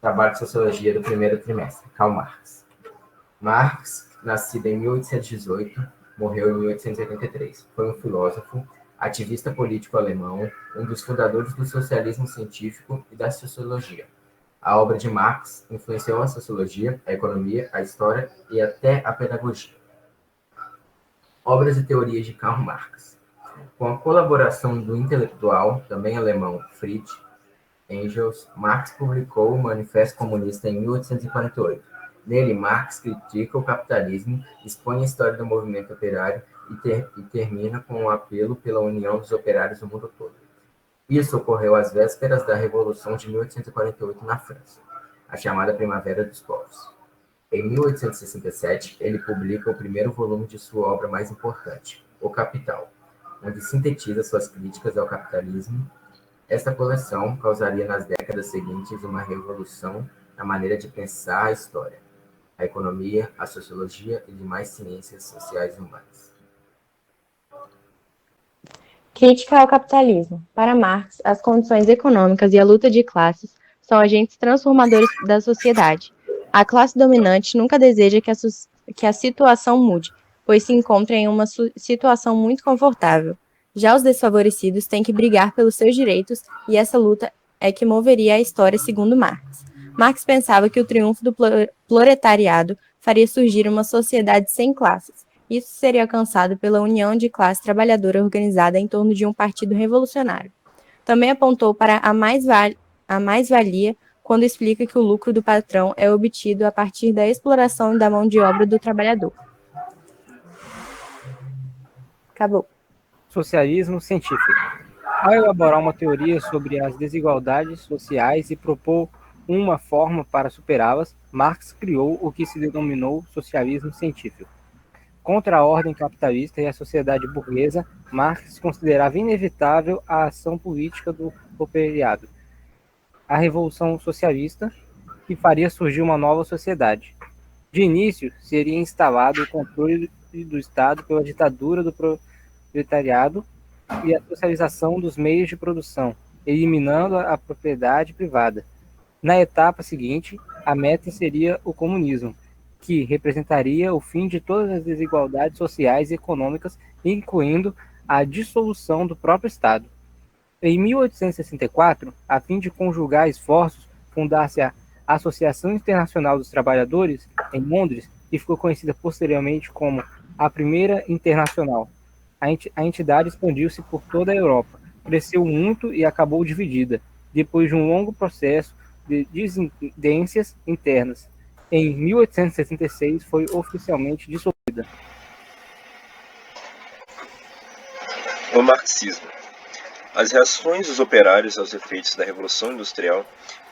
Trabalho de Sociologia do primeiro trimestre. Karl Marx. Marx, nascido em 1818, morreu em 1883. Foi um filósofo, ativista político alemão, um dos fundadores do socialismo científico e da sociologia. A obra de Marx influenciou a sociologia, a economia, a história e até a pedagogia. Obras e teorias de Karl Marx. Com a colaboração do intelectual, também alemão, Friedrich Engels, Marx publicou o Manifesto Comunista em 1848. Nele, Marx critica o capitalismo, expõe a história do movimento operário e termina com um apelo pela união dos operários do mundo todo. Isso ocorreu às vésperas da Revolução de 1848 na França, a chamada Primavera dos Povos. Em 1867, ele publica o primeiro volume de sua obra mais importante, O Capital, onde sintetiza suas críticas ao capitalismo. Esta coleção causaria nas décadas seguintes uma revolução na maneira de pensar a história, a economia, a sociologia e demais ciências sociais e humanas. Crítica ao capitalismo. Para Marx, as condições econômicas e a luta de classes são agentes transformadores da sociedade. A classe dominante nunca deseja que a situação mude, pois se encontra em uma situação muito confortável. Já os desfavorecidos têm que brigar pelos seus direitos, e essa luta é que moveria a história, segundo Marx. Marx pensava que o triunfo do proletariado faria surgir uma sociedade sem classes. Isso seria alcançado pela união de classe trabalhadora organizada em torno de um partido revolucionário. Também apontou para a mais-valia quando explica que o lucro do patrão é obtido a partir da exploração da mão de obra do trabalhador. Acabou. Socialismo científico. Ao elaborar uma teoria sobre as desigualdades sociais e propor uma forma para superá-las, Marx criou o que se denominou socialismo científico. Contra a ordem capitalista e a sociedade burguesa, Marx considerava inevitável a ação política do operariado, a revolução socialista, que faria surgir uma nova sociedade. De início, seria instalado o controle do Estado pela ditadura do proletariado e a socialização dos meios de produção, eliminando a propriedade privada. Na etapa seguinte, a meta seria o comunismo, que representaria o fim de todas as desigualdades sociais e econômicas, incluindo a dissolução do próprio Estado. Em 1864, a fim de conjugar esforços, fundar-se a Associação Internacional dos Trabalhadores, em Londres, que ficou conhecida posteriormente como a Primeira Internacional. A entidade expandiu-se por toda a Europa, cresceu muito e acabou dividida, depois de um longo processo de dissidências internas. Em 1866, foi oficialmente dissolvida. O marxismo. As reações dos operários aos efeitos da Revolução Industrial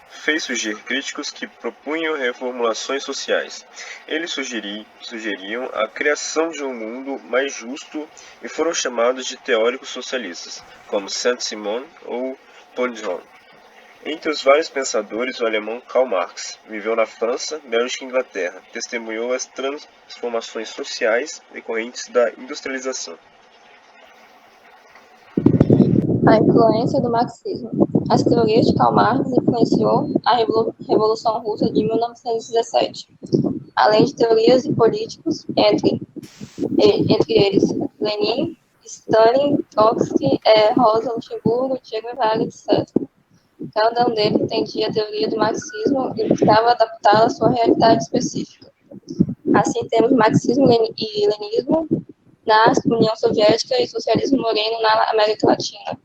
fez surgir críticos que propunham reformulações sociais. Eles sugeriam a criação de um mundo mais justo e foram chamados de teóricos socialistas, como Saint-Simon ou Proudhon. Entre os vários pensadores, o alemão Karl Marx viveu na França, Bélgica e Inglaterra, testemunhou as transformações sociais decorrentes da industrialização. A influência do marxismo. As teorias de Karl Marx influenciou a Revolução Russa de 1917, além de teorias e políticos, entre eles Lenin, Stalin, Trotsky, Rosa Luxemburgo, Che Guevara, etc. Cada um deles entendia a teoria do marxismo e buscava adaptá-la à sua realidade específica. Assim, temos marxismo e leninismo na União Soviética e socialismo moreno na América Latina.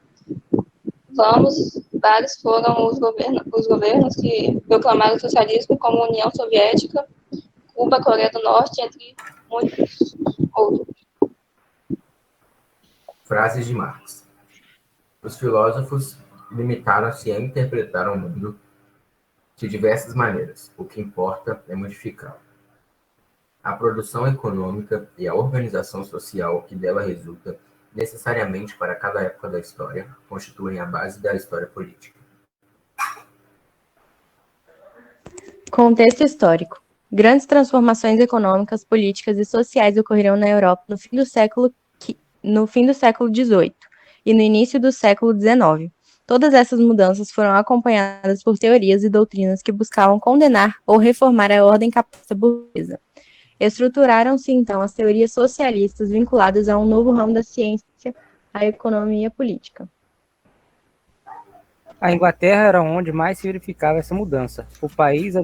Vários foram os governos que proclamaram o socialismo, como União Soviética, Cuba, Coreia do Norte, entre muitos outros. Frases de Marx. Os filósofos limitaram-se a interpretar o mundo de diversas maneiras. O que importa é modificá-lo. A produção econômica e a organização social que dela resulta, necessariamente para cada época da história, constituem a base da história política. Contexto histórico. Grandes transformações econômicas, políticas e sociais ocorreram na Europa no fim do século XVIII e no início do século XIX. Todas essas mudanças foram acompanhadas por teorias e doutrinas que buscavam condenar ou reformar a ordem capitalista burguesa. Estruturaram-se, então, as teorias socialistas vinculadas a um novo ramo da ciência, a economia política. A Inglaterra era onde mais se verificava essa mudança. O país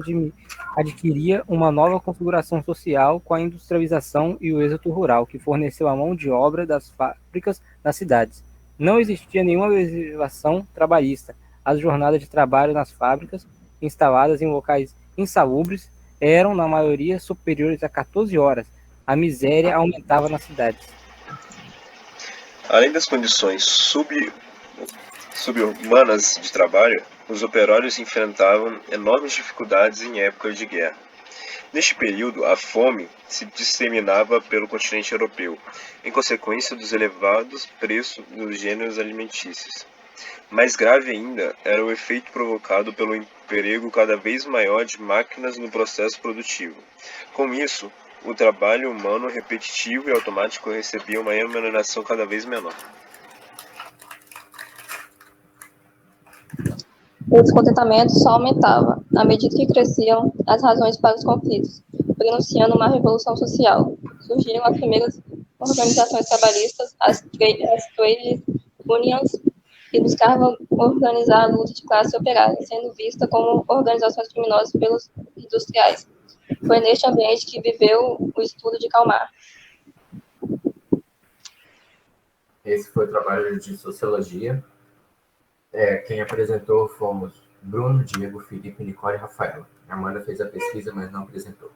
adquiria uma nova configuração social com a industrialização e o êxodo rural, que forneceu a mão de obra das fábricas nas cidades. Não existia nenhuma legislação trabalhista. As jornadas de trabalho nas fábricas, instaladas em locais insalubres, eram, na maioria, superiores a 14 horas. A miséria aumentava nas cidades. Além das condições subhumanas de trabalho, os operários enfrentavam enormes dificuldades em épocas de guerra. Neste período, a fome se disseminava pelo continente europeu, em consequência dos elevados preços dos gêneros alimentícios. Mais grave ainda era o efeito provocado pelo emprego cada vez maior de máquinas no processo produtivo. Com isso, o trabalho humano repetitivo e automático recebia uma remuneração cada vez menor. O descontentamento só aumentava à medida que cresciam as razões para os conflitos, prenunciando uma revolução social. Surgiram as primeiras organizações trabalhistas, as trade unions, que buscavam organizar a luta de classe operária, sendo vista como organizações criminosas pelos industriais. Foi neste ambiente que viveu o estudo de Karl Marx. Esse foi o trabalho de sociologia. Quem apresentou fomos Bruno, Diego, Felipe, Nicole e Rafaela. A Amanda fez a pesquisa, mas não apresentou.